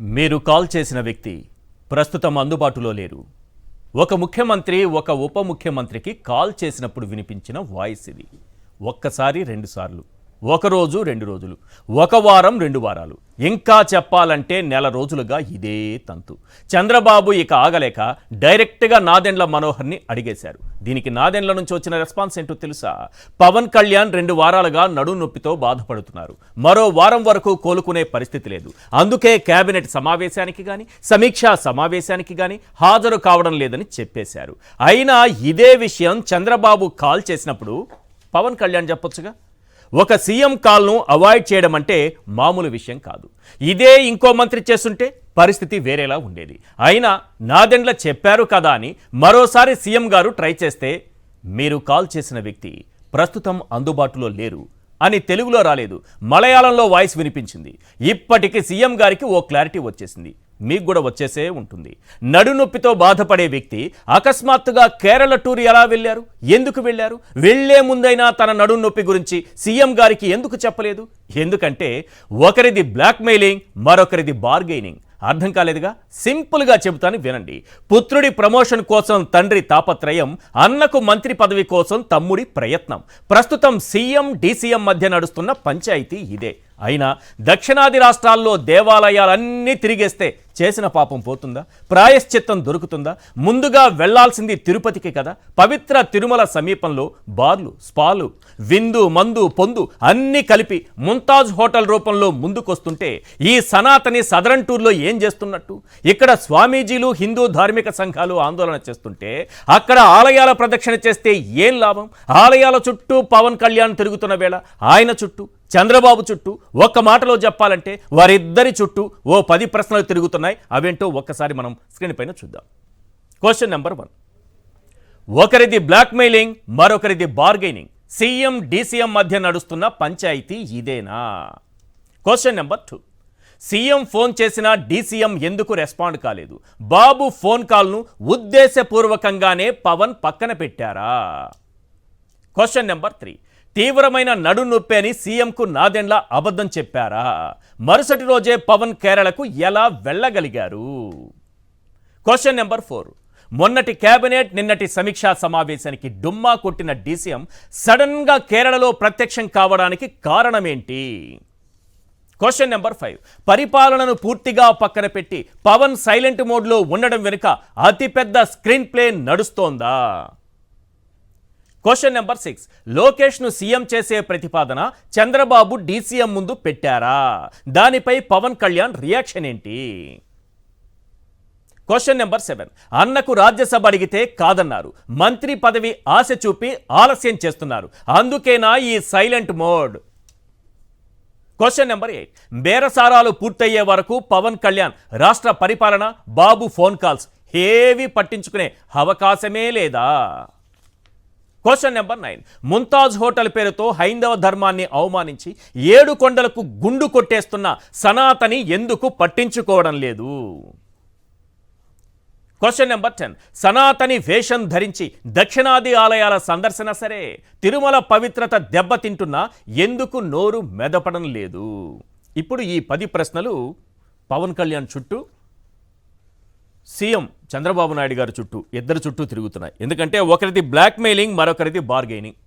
మీరు కాల్ చేసిన వ్యక్తి ప్రస్తుతం అందుబాటులో లేరు. ఒక ముఖ్యమంత్రి ఒక ఉప ముఖ్యమంత్రికి కాల్ చేసినప్పుడు వినిపించిన వాయిస్ ఇది. ఒక్కసారి రెండుసార్లు, ఒక రోజు 2 రోజులు, ఒక వారం 2 వారాలు, ఇంకా చెప్పాలంటే నెల రోజులుగా ఇదే తంతు. చంద్రబాబు ఇక ఆగలేక డైరెక్ట్గా నాదెండ్ల మనోహర్ని అడిగేశారు. దీనికి నాదెండ్ల నుంచి వచ్చిన రెస్పాన్స్ ఏంటో తెలుసా? పవన్ కళ్యాణ్ 2 వారాలుగా నడుం నొప్పితో బాధపడుతున్నారు, మరో వారం వరకు కోలుకునే పరిస్థితి లేదు, అందుకే కేబినెట్ సమావేశానికి కానీ సమీక్షా సమావేశానికి కానీ హాజరు కావడం లేదని చెప్పేశారు. అయినా ఇదే విషయం చంద్రబాబు కాల్ చేసినప్పుడు పవన్ కళ్యాణ్ చెప్పొచ్చుగా. ఒక సీఎం కాల్ను అవాయిడ్ చేయడం అంటే మామూలు విషయం కాదు. ఇదే ఇంకో మంత్రి చేస్తుంటే పరిస్థితి వేరేలా ఉండేది. అయినా నాదెండ్ల చెప్పారు కదా అని మరోసారి సీఎం గారు ట్రై చేస్తే, మీరు కాల్ చేసిన వ్యక్తి ప్రస్తుతం అందుబాటులో లేరు అని తెలుగులో రాలేదు, మలయాళంలో వాయిస్ వినిపించింది. ఇప్పటికి సీఎం గారికి ఓ క్లారిటీ వచ్చేసింది, మీకు కూడా వచ్చేసే ఉంటుంది. నడునొప్పితో బాధపడే వ్యక్తి అకస్మాత్తుగా కేరళ టూర్ ఎలా వెళ్ళారు, ఎందుకు వెళ్ళారు, వెళ్లే ముందైనా తన నడునొప్పి గురించి సీఎం గారికి ఎందుకు చెప్పలేదు? ఎందుకంటే ఒకరిది బ్లాక్మెయిలింగ్, మరొకరిది బార్గెయినింగ్. అర్థం కాలేదుగా? సింపుల్గా చెబుతాను వినండి. పుత్రుడి ప్రమోషన్ కోసం తండ్రి తాపత్రయం, అన్నకు మంత్రి పదవి కోసం తమ్ముడి ప్రయత్నం. ప్రస్తుతం సీఎం డీసీఎం మధ్య నడుస్తున్న పంచాయతీ ఇదే. అయినా దక్షిణాది రాష్ట్రాల్లో దేవాలయాలన్నీ తిరిగేస్తే చేసిన పాపం పోతుందా? ప్రాయశ్చిత్తం దొరుకుతుందా? ముందుగా వెళ్లాల్సింది తిరుపతికి కదా. పవిత్ర తిరుమల సమీపంలో బార్లు, స్పాలు, విందు, మందు, పొందు అన్నీ కలిపి ముంతాజ్ హోటల్ రూపంలో ముందుకొస్తుంటే ఈ సనాతని సదరన్ టూర్లో ఏం చేస్తున్నట్టు? ఇక్కడ స్వామీజీలు, హిందూ ధార్మిక సంఘాలు ఆందోళన చేస్తుంటే అక్కడ ఆలయాల ప్రదక్షిణ చేస్తే ఏం లాభం? ఆలయాల చుట్టూ పవన్ కళ్యాణ్ తిరుగుతున్న వేళ ఆయన చుట్టూ, చంద్రబాబు చుట్టూ, ఒక్క మాటలో చెప్పాలంటే వారిద్దరి చుట్టూ ఓ 10 ప్రశ్నలు తిరుగుతున్నాయి. అవేంటో ఒక్కసారి మనం స్క్రీన్ పైన చూద్దాం. క్వశ్చన్ నెంబర్ 1, ఒకరిది బ్లాక్మెయిలింగ్, మరొకరిది బార్గెయినింగ్. సీఎం డీసీఎం మధ్య నడుస్తున్న పంచాయతీ ఇదేనా? క్వశ్చన్ నెంబర్ 2, సీఎం ఫోన్ చేసినా డీసీఎం ఎందుకు రెస్పాండ్ కాలేదు? బాబు ఫోన్ కాల్ను ఉద్దేశపూర్వకంగానే పవన్ పక్కన పెట్టారా? క్వశ్చన్ నెంబర్ 3, తీవ్రమైన నడునొప్పి అని సీఎంకు నాదెండ్ల అబద్ధం చెప్పారా? మరుసటి రోజే పవన్ కేరళకు ఎలా వెళ్ళగలిగారు? క్వశ్చన్ నెంబర్ 4, మొన్నటి కేబినెట్ నిన్నటి సమీక్షా సమావేశానికి డుమ్మా కొట్టిన డీసీఎం సడన్గా కేరళలో ప్రత్యక్షం కావడానికి కారణమేంటి? క్వశ్చన్ నెంబర్ 5, పరిపాలనను పూర్తిగా పక్కన పెట్టి పవన్ సైలెంట్ మోడ్లో ఉండడం వెనుక అతిపెద్ద స్క్రీన్ ప్లే నడుస్తోందా? క్వశ్చన్ నెంబర్ 6, లోకేష్ను సీఎం చేసే ప్రతిపాదన చంద్రబాబు డీసీఎం ముందు పెట్టారా? దానిపై పవన్ కళ్యాణ్ రియాక్షన్ ఏంటి? క్వశ్చన్ నెంబర్ 7, అన్నకు రాజ్యసభ అడిగితే కాదన్నారు, మంత్రి పదవి ఆశ చూపి ఆలస్యం చేస్తున్నారు, అందుకేనా ఈ సైలెంట్ మోడ్? క్వశ్చన్ నెంబర్ 8, బేరసారాలు పూర్తయ్యే వరకు పవన్ కళ్యాణ్ రాష్ట్ర పరిపాలన, బాబు ఫోన్ కాల్స్ ఏవి పట్టించుకునే అవకాశమే లేదా? క్వశ్చన్ నెంబర్ 9, ముంతాజ్ హోటల్ పేరుతో హైందవ ధర్మాన్ని అవమానించి 7 కొండలకు గుండు కొట్టేస్తున్న సనాతని ఎందుకు పట్టించుకోవడం లేదు? క్వశ్చన్ నెంబర్ 10, సనాతని వేషం ధరించి దక్షిణాది ఆలయాల సందర్శన సరే, తిరుమల పవిత్రత దెబ్బతింటున్నా ఎందుకు నోరు మెదపడం లేదు? ఇప్పుడు ఈ 10 ప్రశ్నలు పవన్ కళ్యాణ్ చుట్టూ, సీఎం చంద్రబాబు నాయుడు గారి చుట్టూ, ఇద్దరు చుట్టూ తిరుగుతున్నాయి. ఎందుకంటే ఒకరిది బ్లాక్మెయిలింగ్, మరొకరిది బార్గెయినింగ్.